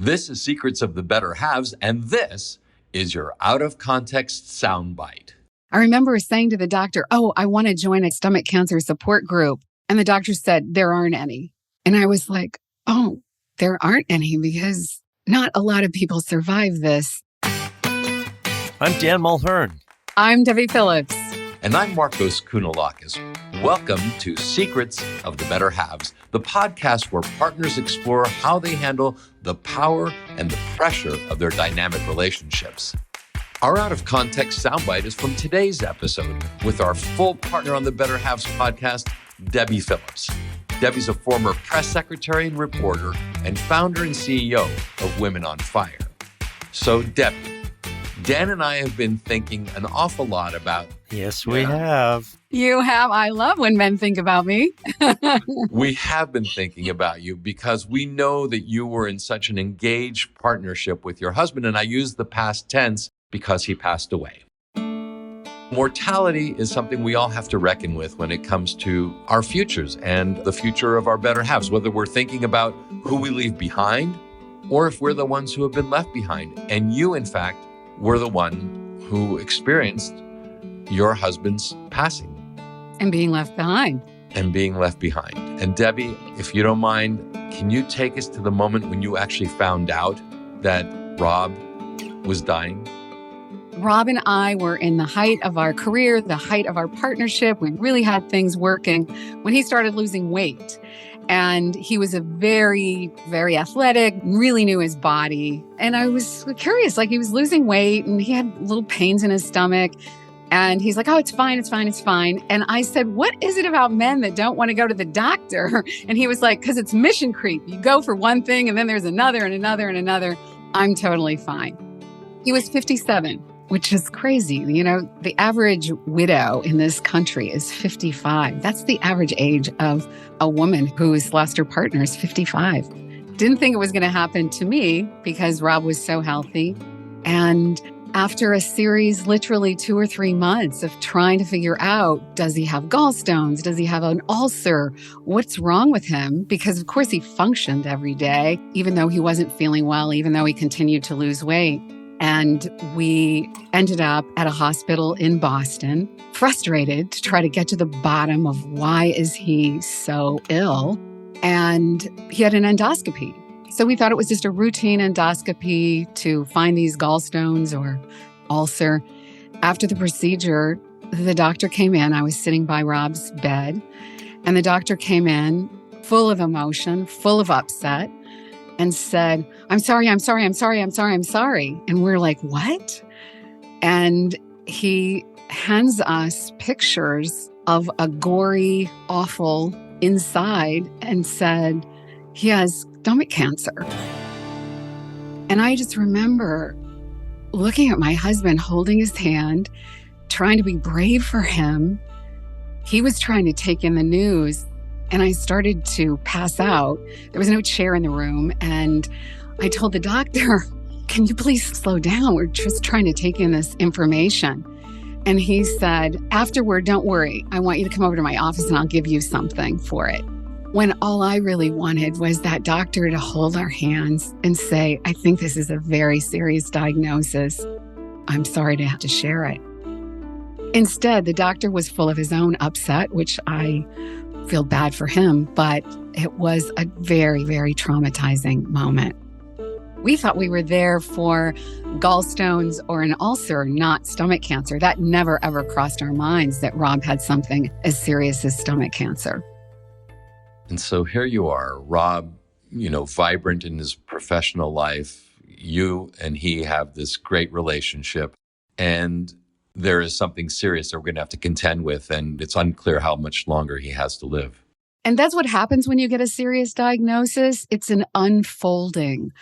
This is Secrets of the Better Halves, and this is your out-of-context soundbite. I remember saying to the doctor, I want to join a stomach cancer support group. And the doctor said, there aren't any. And I was like, there aren't any because not a lot of people survive this. I'm Dan Mulhern. I'm Debbie Phillips. And I'm Markos Kounalakis. Welcome to Secrets of the Better Halves, the podcast where partners explore how they handle the power and the pressure of their dynamic relationships. Our out-of-context soundbite is from today's episode with our full partner on the Better Halves podcast, Debbie Phillips. Debbie's a former press secretary and reporter and founder and CEO of Women on Fire. So, Debbie, Dan and I have been thinking an awful lot about... Yes, we have. You have. I love when men think about me. We have been thinking about you because we know that you were in such an engaged partnership with your husband, and I use the past tense because he passed away. Mortality is something we all have to reckon with when it comes to our futures and the future of our better halves, whether we're thinking about who we leave behind or if we're the ones who have been left behind. And you, in fact, were the one who experienced your husband's passing. And being left behind. And Debbie, if you don't mind, can you take us to the moment when you actually found out that Rob was dying? Rob and I were in the height of our career, the height of our partnership. We really had things working when he started losing weight. And he was a very, very athletic, really knew his body. And I was curious, he was losing weight and he had little pains in his stomach. And he's like, it's fine. And I said, what is it about men that don't want to go to the doctor? And he was like, because it's mission creep. You go for one thing and then there's another and another and another. I'm totally fine. He was 57, which is crazy. You know, the average widow in this country is 55. That's the average age of a woman who's lost her partner is 55. Didn't think it was going to happen to me because Rob was so healthy. And after a series, literally 2 or 3 months of trying to figure out, does he have gallstones? Does he have an ulcer? What's wrong with him? Because of course he functioned every day, even though he wasn't feeling well, even though he continued to lose weight. And we ended up at a hospital in Boston, frustrated to try to get to the bottom of why is he so ill. And he had an endoscopy. So we thought it was just a routine endoscopy to find these gallstones or ulcer. After the procedure, the doctor came in. I was sitting by Rob's bed, and the doctor came in full of emotion, full of upset, and said, I'm sorry. And we're like, what? And he hands us pictures of a gory, awful inside and said, he has stomach cancer. And I just remember looking at my husband, holding his hand, trying to be brave for him. He was trying to take in the news, and I started to pass out. There was no chair in the room, and I told the doctor, can you please slow down? We're just trying to take in this information. And he said, afterward, don't worry. I want you to come over to my office and I'll give you something for it. When all I really wanted was that doctor to hold our hands and say, I think this is a very serious diagnosis. I'm sorry to have to share it. Instead, the doctor was full of his own upset, which I feel bad for him, but it was a very, very traumatizing moment. We thought we were there for gallstones or an ulcer, not stomach cancer. That never, ever crossed our minds that Rob had something as serious as stomach cancer. And so here you are, Rob, vibrant in his professional life. You and he have this great relationship, and there is something serious that we're going to have to contend with, and it's unclear how much longer he has to live. And that's what happens when you get a serious diagnosis. It's an unfolding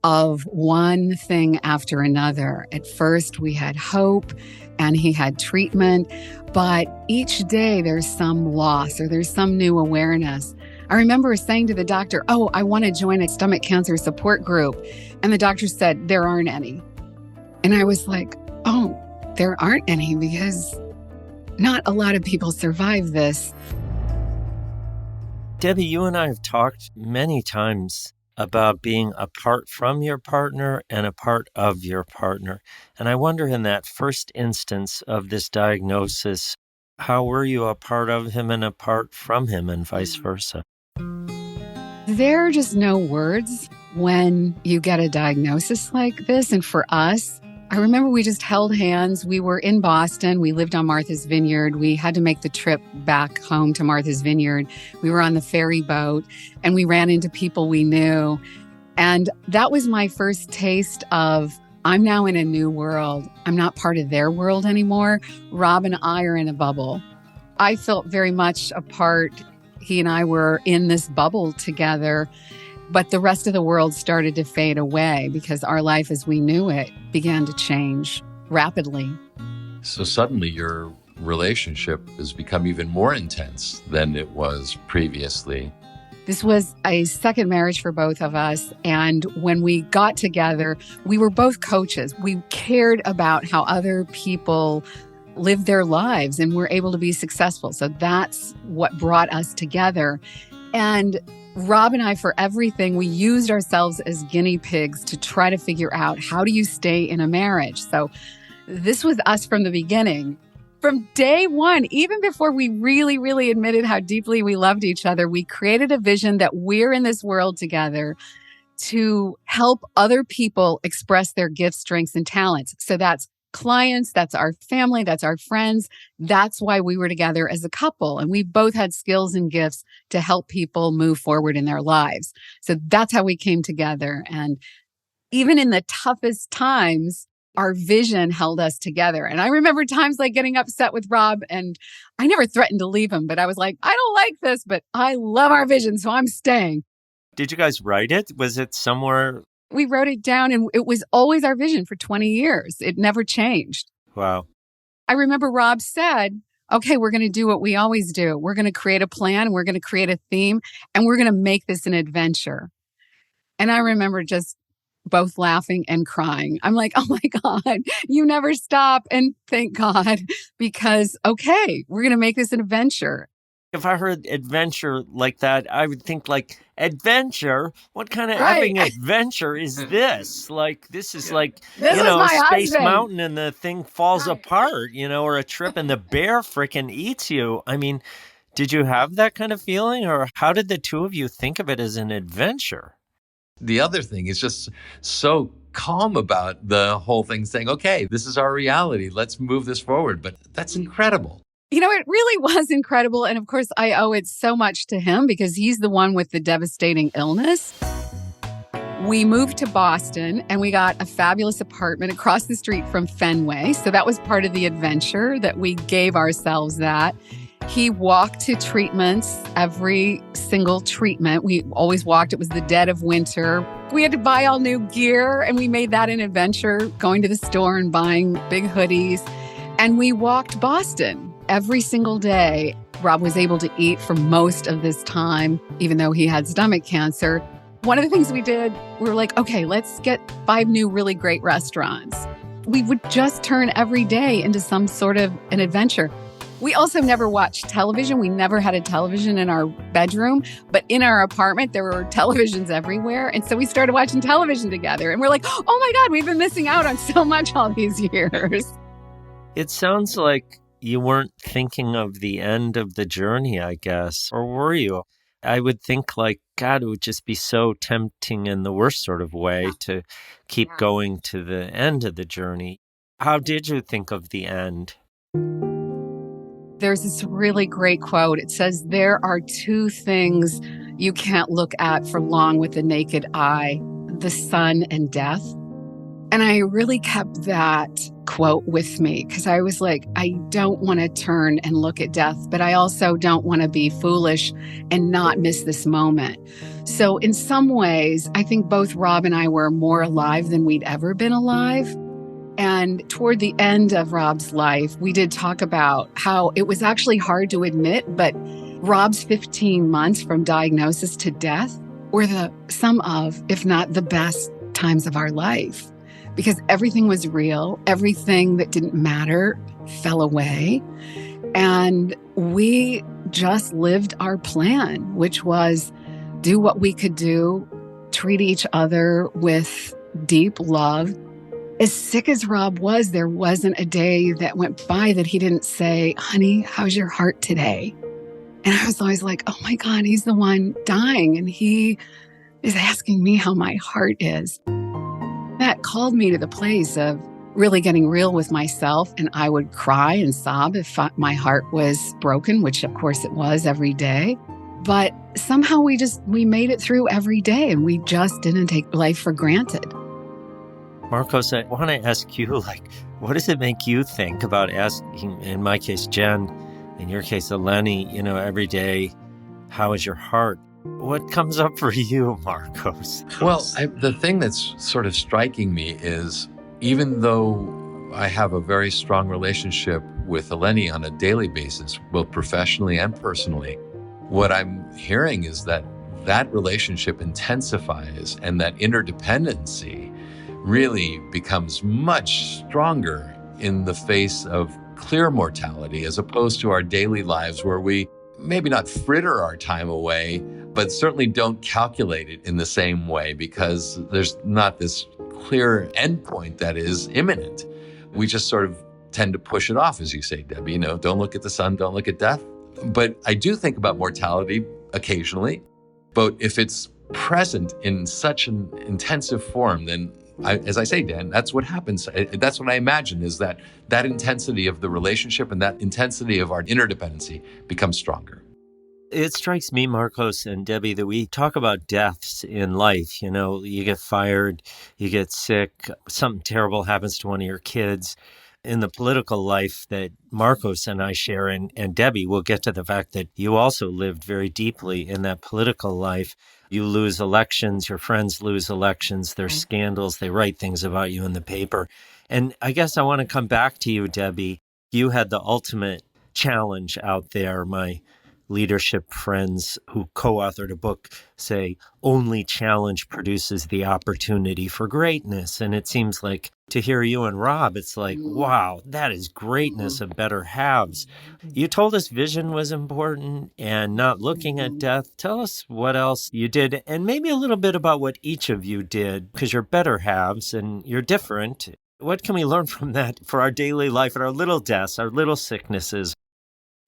of one thing after another. At first, we had hope and he had treatment, but each day there's some loss or there's some new awareness. I remember saying to the doctor, I want to join a stomach cancer support group. And the doctor said, there aren't any. And I was like, there aren't any because not a lot of people survive this. Debbie, you and I have talked many times about being apart from your partner and a part of your partner. And I wonder, in that first instance of this diagnosis, how were you a part of him and apart from him and vice versa? There are just no words when you get a diagnosis like this. And for us, I remember we just held hands. We were in Boston. We lived on Martha's Vineyard. We had to make the trip back home to Martha's Vineyard. We were on the ferry boat and we ran into people we knew. And that was my first taste of, I'm now in a new world. I'm not part of their world anymore. Rob and I are in a bubble. I felt very much a part. He and I were in this bubble together, but the rest of the world started to fade away because our life as we knew it began to change rapidly. So suddenly your relationship has become even more intense than it was previously. This was a second marriage for both of us. And when we got together, we were both coaches. We cared about how other people live their lives and were able to be successful. So that's what brought us together. And Rob and I, for everything, we used ourselves as guinea pigs to try to figure out, how do you stay in a marriage? So this was us from the beginning. From day one, even before we really admitted how deeply we loved each other, we created a vision that we're in this world together to help other people express their gifts, strengths, and talents. So that's clients, that's our family, that's our friends. That's why we were together as a couple. And we both had skills and gifts to help people move forward in their lives. So that's how we came together. And even in the toughest times, our vision held us together. And I remember times like getting upset with Rob, and I never threatened to leave him, but I was like, I don't like this, but I love our vision, so I'm staying. Did you guys write it? Was it somewhere? We wrote it down, and it was always our vision for 20 years. It never changed. Wow. I remember Rob said, okay, we're going to do what we always do. We're going to create a plan. We're going to create a theme, and we're going to make this an adventure. And I remember just both laughing and crying. I'm like, oh my God, you never stop. And thank God, because, okay, we're going to make this an adventure. If I heard adventure like that, I would think like, adventure? What kind of effing adventure is this? Like, this is like, this Space husband. Mountain and the thing falls apart, or a trip and the bear frickin' eats you. I mean, did you have that kind of feeling, or how did the two of you think of it as an adventure? The other thing is just so calm about the whole thing, saying, okay, this is our reality. Let's move this forward. But that's incredible. It really was incredible. And of course, I owe it so much to him because he's the one with the devastating illness. We moved to Boston and we got a fabulous apartment across the street from Fenway. So that was part of the adventure that we gave ourselves that. He walked to treatments, every single treatment. We always walked. It was the dead of winter. We had to buy all new gear, and we made that an adventure, going to the store and buying big hoodies. And we walked Boston every single day. Rob was able to eat for most of this time, even though he had stomach cancer. One of the things we did, we were like, okay, let's get 5 new really great restaurants. We would just turn every day into some sort of an adventure. We also never watched television. We never had a television in our bedroom, but in our apartment, there were televisions everywhere. And so we started watching television together. And we're like, oh my God, we've been missing out on so much all these years. It sounds like you weren't thinking of the end of the journey, I guess. Or were you? I would think like, God, it would just be so tempting in the worst sort of way to keep going to the end of the journey. How did you think of the end? There's this really great quote. It says, there are 2 things you can't look at for long with the naked eye, the sun and death. And I really kept that quote with me because I was like, I don't want to turn and look at death, but I also don't want to be foolish and not miss this moment. So in some ways, I think both Rob and I were more alive than we'd ever been alive. And toward the end of Rob's life, we did talk about how it was actually hard to admit, but Rob's 15 months from diagnosis to death were some of, if not the best times of our life. Because everything was real, everything that didn't matter fell away. And we just lived our plan, which was do what we could do, treat each other with deep love. As sick as Rob was, there wasn't a day that went by that he didn't say, honey, how's your heart today? And I was always like, oh my God, he's the one dying. And he is asking me how my heart is. That called me to the place of really getting real with myself. And I would cry and sob if my heart was broken, which of course it was every day. But somehow we made it through every day, and we just didn't take life for granted. Markos, I want to ask you, what does it make you think about asking, in my case, Jen, in your case, Eleni, every day, how is your heart? What comes up for you, Markos? Well, the thing that's sort of striking me is, even though I have a very strong relationship with Eleni on a daily basis, both professionally and personally, what I'm hearing is that relationship intensifies, and that interdependency really becomes much stronger in the face of clear mortality, as opposed to our daily lives where we maybe not fritter our time away, but certainly don't calculate it in the same way, because there's not this clear endpoint that is imminent. We just sort of tend to push it off, as you say, Debbie, don't look at the sun, don't look at death. But I do think about mortality occasionally, but if it's present in such an intensive form, then as I say, Dan, that's what happens. That's what I imagine, is that intensity of the relationship and that intensity of our interdependency becomes stronger. It strikes me, Markos and Debbie, that we talk about deaths in life. You get fired, you get sick, something terrible happens to one of your kids. In the political life that Markos and I share, and Debbie, we'll get to the fact that you also lived very deeply in that political life. You lose elections, your friends lose elections, there's scandals, they write things about you in the paper. And I guess I want to come back to you, Debbie. You had the ultimate challenge out there. My leadership friends who co-authored a book say only challenge produces the opportunity for greatness. And it seems like, to hear you and Rob, it's like, wow, that is greatness of better halves. You told us vision was important and not looking at death. Tell us what else you did, and maybe a little bit about what each of you did, because you're better halves and you're different. What can we learn from that for our daily life and our little deaths, our little sicknesses?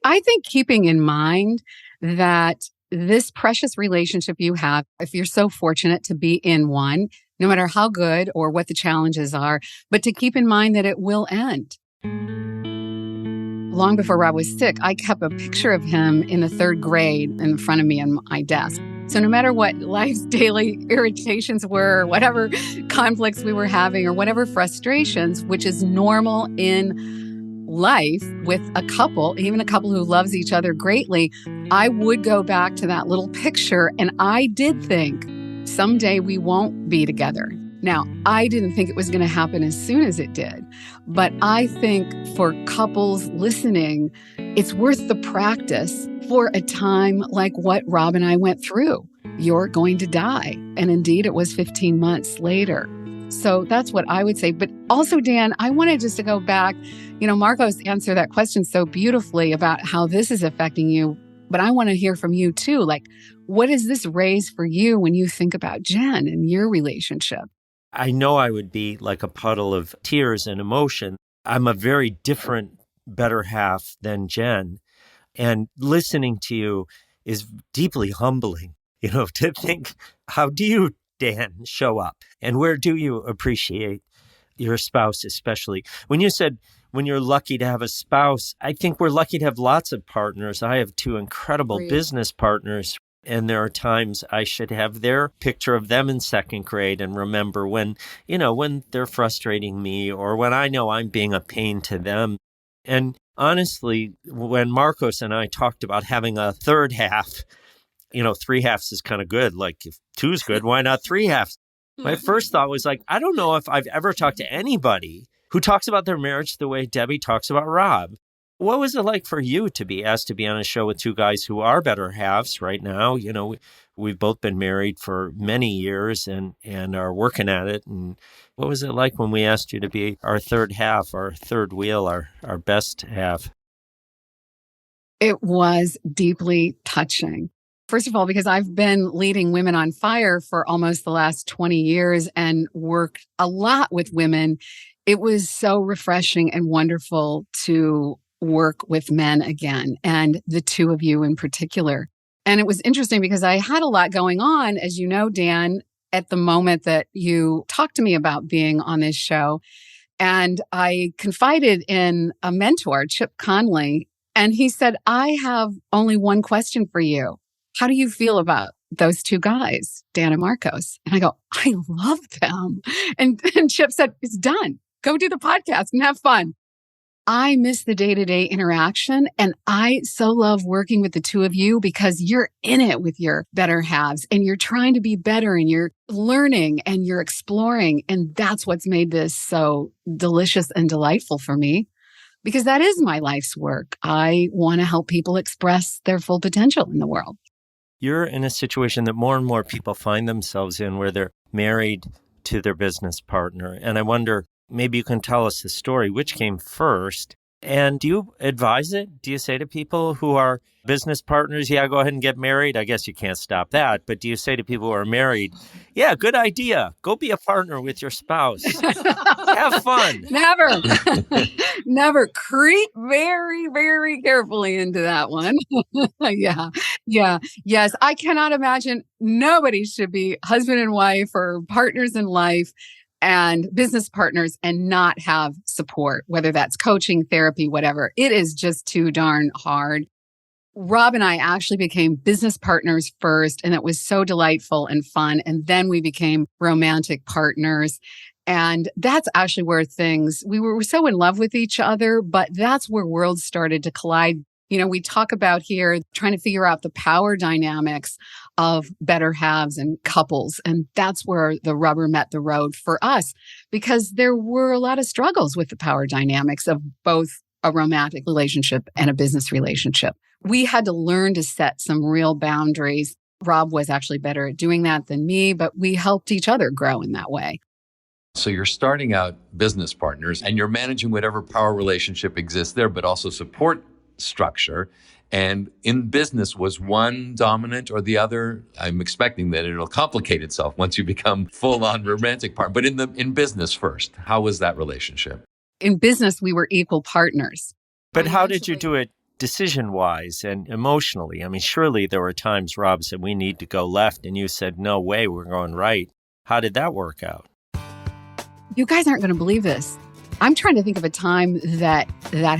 I think keeping in mind that this precious relationship you have, if you're so fortunate to be in one, no matter how good or what the challenges are, but to keep in mind that it will end. Long before Rob was sick, I kept a picture of him in the 3rd grade in front of me on my desk. So no matter what life's daily irritations were, whatever conflicts we were having, or whatever frustrations, which is normal in life with a couple, even a couple who loves each other greatly, I would go back to that little picture. And I did think someday we won't be together. Now, I didn't think it was going to happen as soon as it did. But I think for couples listening, it's worth the practice for a time like what Rob and I went through. You're going to die. And indeed, it was 15 months later. So that's what I would say. But also, Dan, I wanted just to go back. Markos answered that question so beautifully about how this is affecting you. But I want to hear from you too. What does this raise for you when you think about Jen and your relationship? I know I would be like a puddle of tears and emotion. I'm a very different, better half than Jen. And listening to you is deeply humbling, to think, how do you, Dan, show up? And where do you appreciate your spouse, especially? When you said, when you're lucky to have a spouse, I think we're lucky to have lots of partners. I have 2 incredible business partners, and there are times I should have their picture of them in 2nd grade and remember when they're frustrating me, or when I know I'm being a pain to them. And honestly, when Markos and I talked about having a 3rd half, 3 halves is kind of good. Like, if 2's good, why not 3 halves? My first thought was I don't know if I've ever talked to anybody who talks about their marriage the way Debbie talks about Rob. What was it like for you to be asked to be on a show with 2 guys who are better halves right now? We've both been married for many years and are working at it. And what was it like when we asked you to be our 3rd half, our 3rd wheel, our best half? It was deeply touching. First of all, because I've been leading Women on Fire for almost the last 20 years and worked a lot with women, it was so refreshing and wonderful to work with men again, and the two of you in particular. And it was interesting because I had a lot going on, as you know, Dan, at the moment that you talked to me about being on this show. And I confided in a mentor, Chip Conley, and he said, I have only one question for you. How do you feel about those two guys, Dan and Markos? And I go, I love them. And Chip said, it's done. Go do the podcast and have fun. I miss the day-to-day interaction. And I so love working with the two of you because you're in it with your better halves and you're trying to be better and you're learning and you're exploring. And that's what's made this so delicious and delightful for me, because that is my life's work. I want to help people express their full potential in the world. You're in a situation that more and more people find themselves in where they're married to their business partner. And I wonder, maybe you can tell us the story. Which came first? And do you advise it? Do you say to people who are business partners, yeah, go ahead and get married? I guess you can't stop that. But do you say to people who are married, yeah, good idea. Go be a partner with your spouse. Have fun. Never, never. Creep very, very carefully into that one. Yeah. Yes. I cannot imagine nobody should be husband and wife or partners in life and business partners and not have support, whether that's coaching, therapy, whatever. It is just too darn hard. Rob and I actually became business partners first, and it was so delightful and fun. And then we became romantic partners. And that's actually where we were so in love with each other, but that's where worlds started to collide. You know, we talk about here trying to figure out the power dynamics of better halves and couples. And that's where the rubber met the road for us, because there were a lot of struggles with the power dynamics of both a romantic relationship and a business relationship. We had to learn to set some real boundaries. Rob was actually better at doing that than me, but we helped each other grow in that way. So you're starting out business partners and you're managing whatever power relationship exists there, but also support structure. And in business, was one dominant or the other? I'm expecting that it'll complicate itself once you become full-on romantic partner. But in business first, how was that relationship? In business, we were equal partners. But how did you do it decision-wise and emotionally? I mean, surely there were times Rob said, we need to go left, and you said, no way, we're going right. How did that work out? You guys aren't going to believe this. I'm trying to think of a time that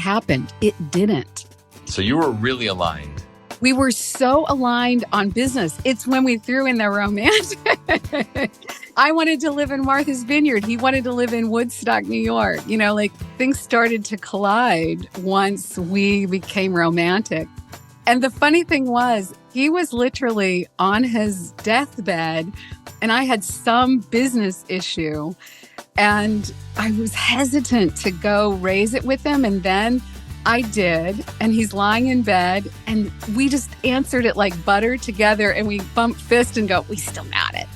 happened. It didn't. So you were really aligned. We were so aligned on business. It's when we threw in the romance. I wanted to live in Martha's Vineyard. He wanted to live in Woodstock, New York. You know, like things started to collide once we became romantic. And the funny thing was, he was literally on his deathbed and I had some business issue and I was hesitant to go raise it with him. And then I did, and he's lying in bed, and we just answered it like butter together, and we bumped fists and go, we still got it.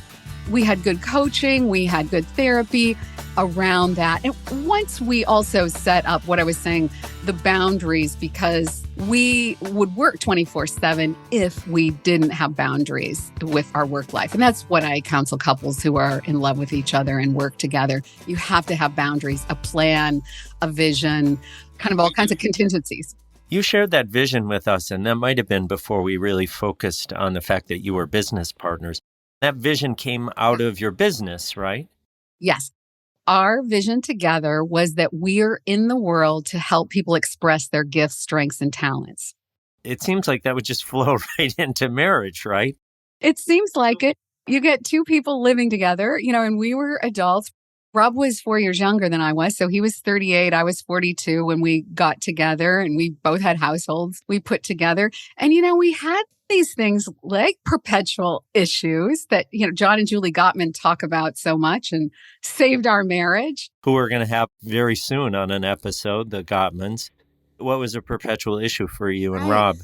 We had good coaching, we had good therapy around that. And once we also set up what I was saying, the boundaries, because we would work 24/7 if we didn't have boundaries with our work life. And that's what I counsel couples who are in love with each other and work together. You have to have boundaries, a plan, a vision, kind of all kinds of contingencies. You shared that vision with us, and that might have been before we really focused on the fact that you were business partners. That vision came out of your business, right? Yes. Our vision together was that we're in the world to help people express their gifts, strengths, and talents. It seems like that would just flow right into marriage, right? It seems like it. You get two people living together, you know, and we were adults. Rob was 4 years younger than I was. So he was 38. I was 42 when we got together, and we both had households we put together. And, you know, we had these things like perpetual issues that, you know, John and Julie Gottman talk about so much and saved our marriage. Who we're going to have very soon on an episode, the Gottmans. What was a perpetual issue for you and Rob?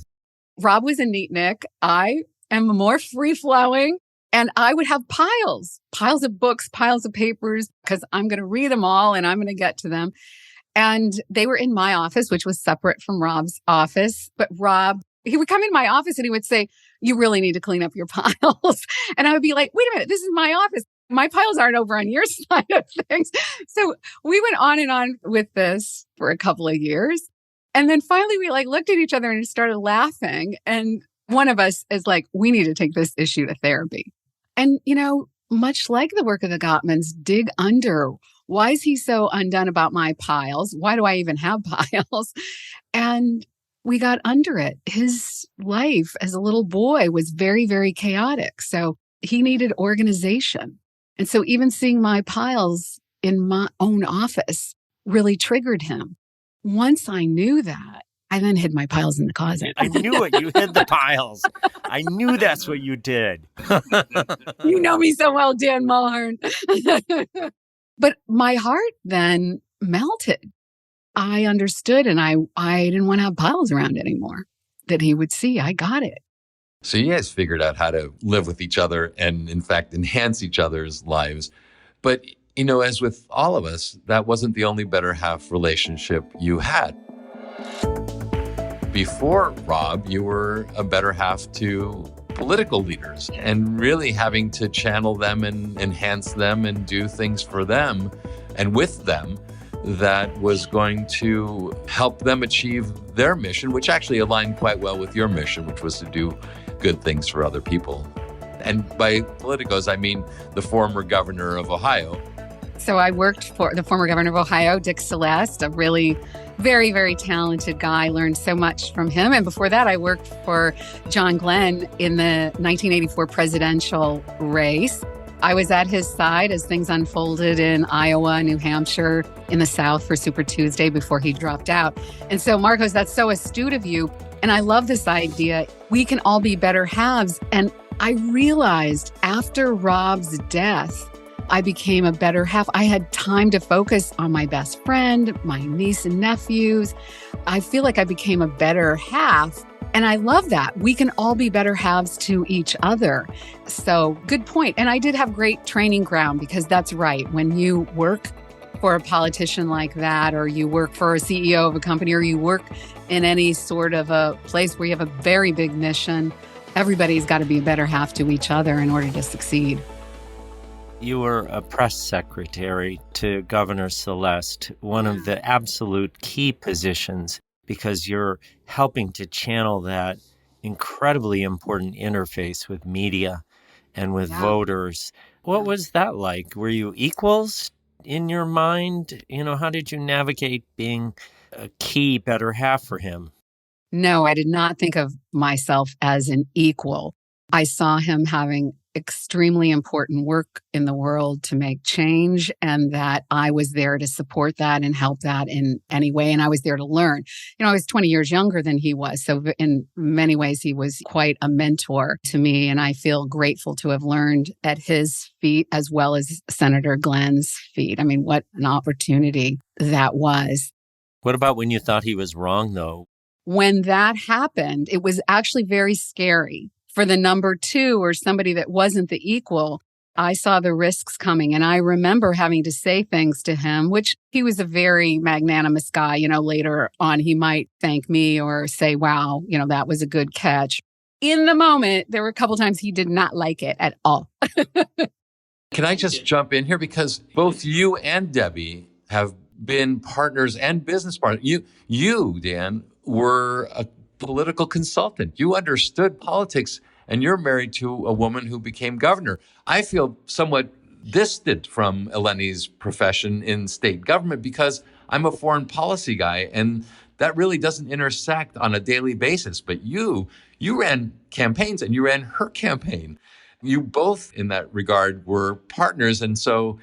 Rob was a neatnik. I am more free-flowing. And I would have piles of books, piles of papers, because I'm going to read them all and I'm going to get to them. And they were in my office, which was separate from Rob's office. But Rob, he would come in my office and he would say, you really need to clean up your piles. And I would be like, wait a minute, this is my office. My piles aren't over on your side of things. So we went on and on with this for a couple of years. And then finally we looked at each other and started laughing. And one of us is like, we need to take this issue to therapy. And, much like the work of the Gottmans, dig under. Why is he so undone about my piles? Why do I even have piles? And we got under it. His life as a little boy was very, very chaotic. So he needed organization. And so even seeing my piles in my own office really triggered him. Once I knew that, I then hid my piles in the closet. I knew it. You hid the piles. I knew that's what you did. You know me so well, Dan Mulhern. But my heart then melted. I understood, and I didn't want to have piles around anymore. That he would see, I got it. So you guys figured out how to live with each other and, in fact, enhance each other's lives. But, as with all of us, that wasn't the only better half relationship you had. Before Rob, you were a better half to political leaders and really having to channel them and enhance them and do things for them and with them that was going to help them achieve their mission, which actually aligned quite well with your mission, which was to do good things for other people. And by politicos, I mean the former governor of Ohio. So I worked for the former governor of Ohio, Dick Celeste, a really very, very talented guy. I learned so much from him. And before that, I worked for John Glenn in the 1984 presidential race. I was at his side as things unfolded in Iowa, New Hampshire, in the South for Super Tuesday before he dropped out. And so, Markos, that's so astute of you. And I love this idea. We can all be better halves. And I realized after Rob's death, I became a better half. I had time to focus on my best friend, my niece and nephews. I feel like I became a better half. And I love that. We can all be better halves to each other. So good point. And I did have great training ground because that's right. When you work for a politician like that, or you work for a CEO of a company, or you work in any sort of a place where you have a very big mission, everybody's got to be a better half to each other in order to succeed. You were a press secretary to Governor Celeste, one of the absolute key positions, because you're helping to channel that incredibly important interface with media and with voters. What was that like? Were you equals in your mind? How did you navigate being a key better half for him? No, I did not think of myself as an equal. I saw him having extremely important work in the world to make change, and that I was there to support that and help that in any way. And I was there to learn. I was 20 years younger than he was. So in many ways, he was quite a mentor to me. And I feel grateful to have learned at his feet as well as Senator Glenn's feet. I mean, what an opportunity that was. What about when you thought he was wrong, though? When that happened, it was actually very scary. For the number two or somebody that wasn't the equal, I saw the risks coming. And I remember having to say things to him, which he was a very magnanimous guy. Later on, he might thank me or say, wow, that was a good catch. In the moment, there were a couple times he did not like it at all. Can I just jump in here? Because both you and Debbie have been partners and business partners. You, Dan, were a political consultant. You understood politics, and you're married to a woman who became governor. I feel somewhat distant from Eleni's profession in state government because I'm a foreign policy guy, and that really doesn't intersect on a daily basis. But you ran campaigns, and you ran her campaign. You both, in that regard, were partners. And so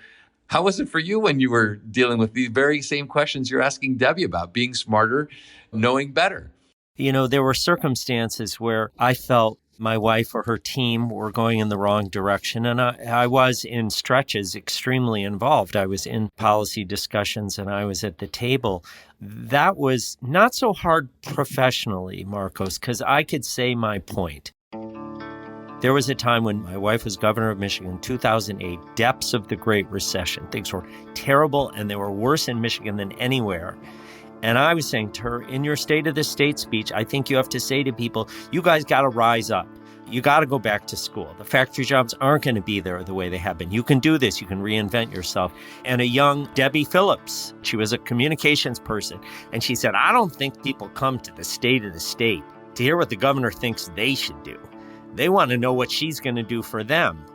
how was it for you when you were dealing with the very same questions you're asking Debbie about, being smarter, knowing better? There were circumstances where I felt my wife or her team were going in the wrong direction, and I was in stretches extremely involved. I was in policy discussions, and I was at the table. That was not so hard professionally, Markos, because I could say my point. There was a time when my wife was governor of Michigan in 2008, depths of the Great Recession. Things were terrible, and they were worse in Michigan than anywhere. And I was saying to her, in your State of the State speech, I think you have to say to people, you guys got to rise up. You got to go back to school. The factory jobs aren't going to be there the way they have been. You can do this. You can reinvent yourself. And a young Debbie Phillips, she was a communications person. And she said, I don't think people come to the state of the state to hear what the governor thinks they should do. They want to know what she's going to do for them.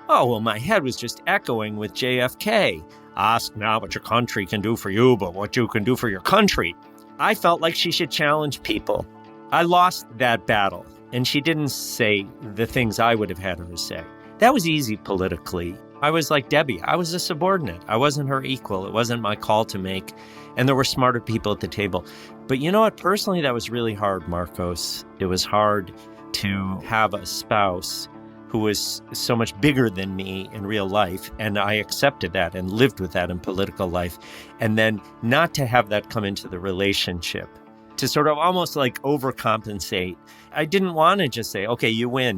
Oh, well, my head was just echoing with JFK. Ask not what your country can do for you, but what you can do for your country. I felt like she should challenge people. I lost that battle. And she didn't say the things I would have had her to say. That was easy politically. I was like Debbie. I was a subordinate. I wasn't her equal. It wasn't my call to make. And there were smarter people at the table. But you know what? Personally, that was really hard, Markos. It was hard to have a spouse who was so much bigger than me in real life. And I accepted that and lived with that in political life. And then not to have that come into the relationship, to sort of almost like overcompensate. I didn't want to just say, okay, you win,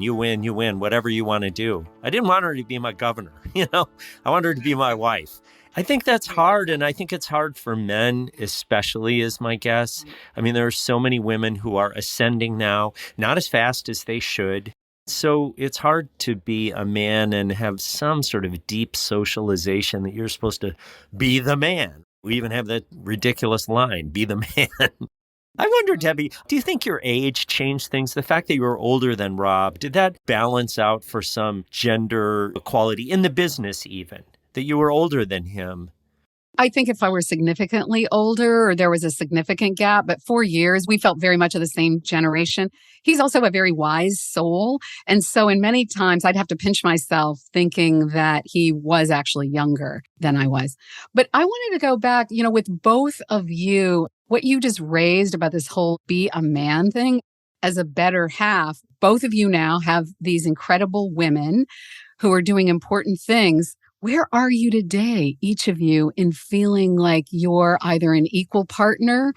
whatever you want to do. I didn't want her to be my governor, I wanted her to be my wife. I think that's hard, and I think it's hard for men especially, is my guess. I mean, there are so many women who are ascending now, not as fast as they should. So it's hard to be a man and have some sort of deep socialization that you're supposed to be the man. We even have that ridiculous line, be the man. I wonder, Debbie, do you think your age changed things? The fact that you were older than Rob, did that balance out for some gender equality in the business even, that you were older than him? I think if I were significantly older or there was a significant gap, but 4 years, we felt very much of the same generation. He's also a very wise soul. And so in many times I'd have to pinch myself thinking that he was actually younger than I was. But I wanted to go back, with both of you, what you just raised about this whole be a man thing as a better half. Both of you now have these incredible women who are doing important things. Where are you today, each of you, in feeling like you're either an equal partner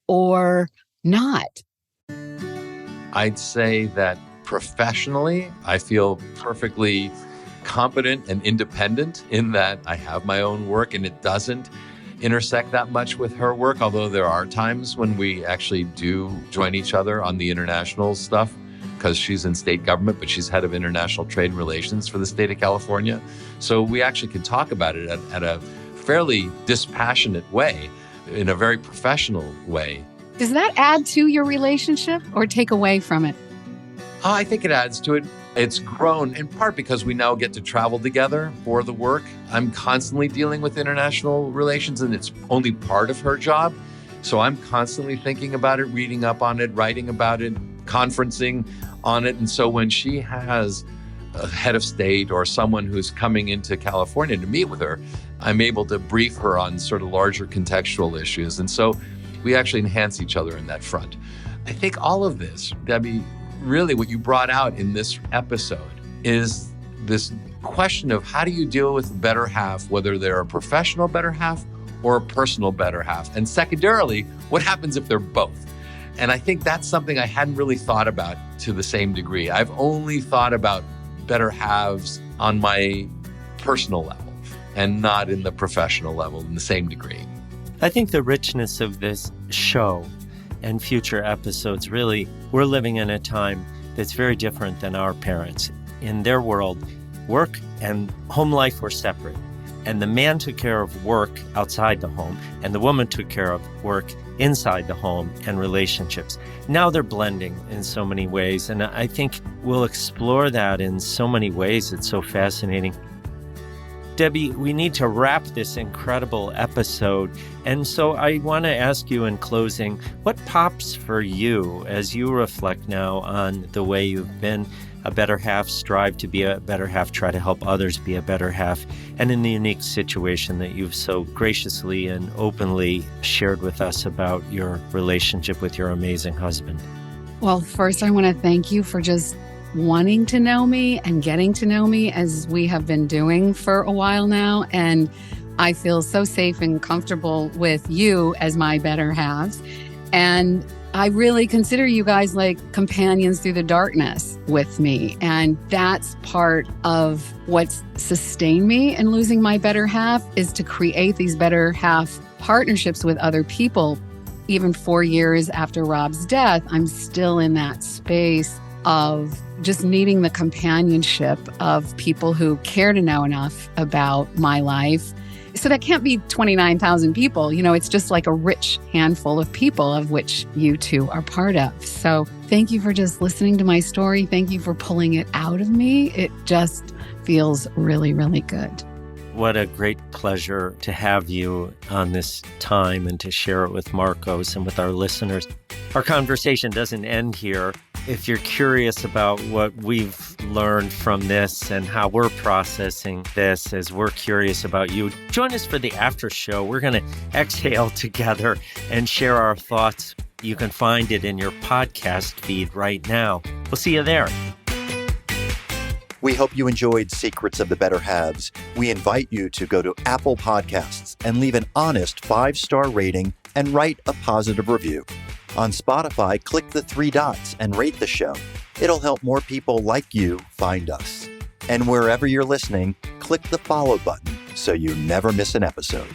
or not? I'd say that professionally, I feel perfectly competent and independent in that I have my own work and it doesn't intersect that much with her work, although there are times when we actually do join each other on the international stuff, because she's in state government, but she's head of international trade relations for the state of California. So we actually can talk about it at a fairly dispassionate way, in a very professional way. Does that add to your relationship or take away from it? I think it adds to it. It's grown in part because we now get to travel together for the work. I'm constantly dealing with international relations, and it's only part of her job. So I'm constantly thinking about it, reading up on it, writing about it, conferencing on it. And so when she has a head of state or someone who's coming into California to meet with her, I'm able to brief her on sort of larger contextual issues. And so we actually enhance each other in that front. I think all of this, Debbie, really what you brought out in this episode is this question of how do you deal with the better half, whether they're a professional better half or a personal better half? And secondarily, what happens if they're both? And I think that's something I hadn't really thought about to the same degree. I've only thought about better halves on my personal level and not in the professional level in the same degree. I think the richness of this show and future episodes, really, we're living in a time that's very different than our parents. In their world, work and home life were separate. And the man took care of work outside the home, and the woman took care of work inside the home and relationships. Now they're blending in so many ways, and I think we'll explore that in so many ways. It's so fascinating. Debbie, we need to wrap this incredible episode, and so I want to ask you in closing, what pops for you as you reflect now on the way you've been a better half, strive to be a better half, try to help others be a better half, and in the unique situation that you've so graciously and openly shared with us about your relationship with your amazing husband? Well, first, I want to thank you for just wanting to know me and getting to know me as we have been doing for a while now. And I feel so safe and comfortable with you as my better halves. And I really consider you guys like companions through the darkness with me. And that's part of what's sustained me in losing my better half, is to create these better half partnerships with other people. Even 4 years after Rob's death, I'm still in that space of just needing the companionship of people who care to know enough about my life. So that can't be 29,000 people. It's just like a rich handful of people, of which you two are part of. So thank you for just listening to my story. Thank you for pulling it out of me. It just feels really, really good. What a great pleasure to have you on this time and to share it with Markos and with our listeners. Our conversation doesn't end here. If you're curious about what we've learned from this and how we're processing this as we're curious about you, join us for the after show. We're going to exhale together and share our thoughts. You can find it in your podcast feed right now. We'll see you there. We hope you enjoyed Secrets of the Better Halves. We invite you to go to Apple Podcasts and leave an honest 5-star rating and write a positive review. On Spotify, click the 3 dots and rate the show. It'll help more people like you find us. And wherever you're listening, click the follow button so you never miss an episode.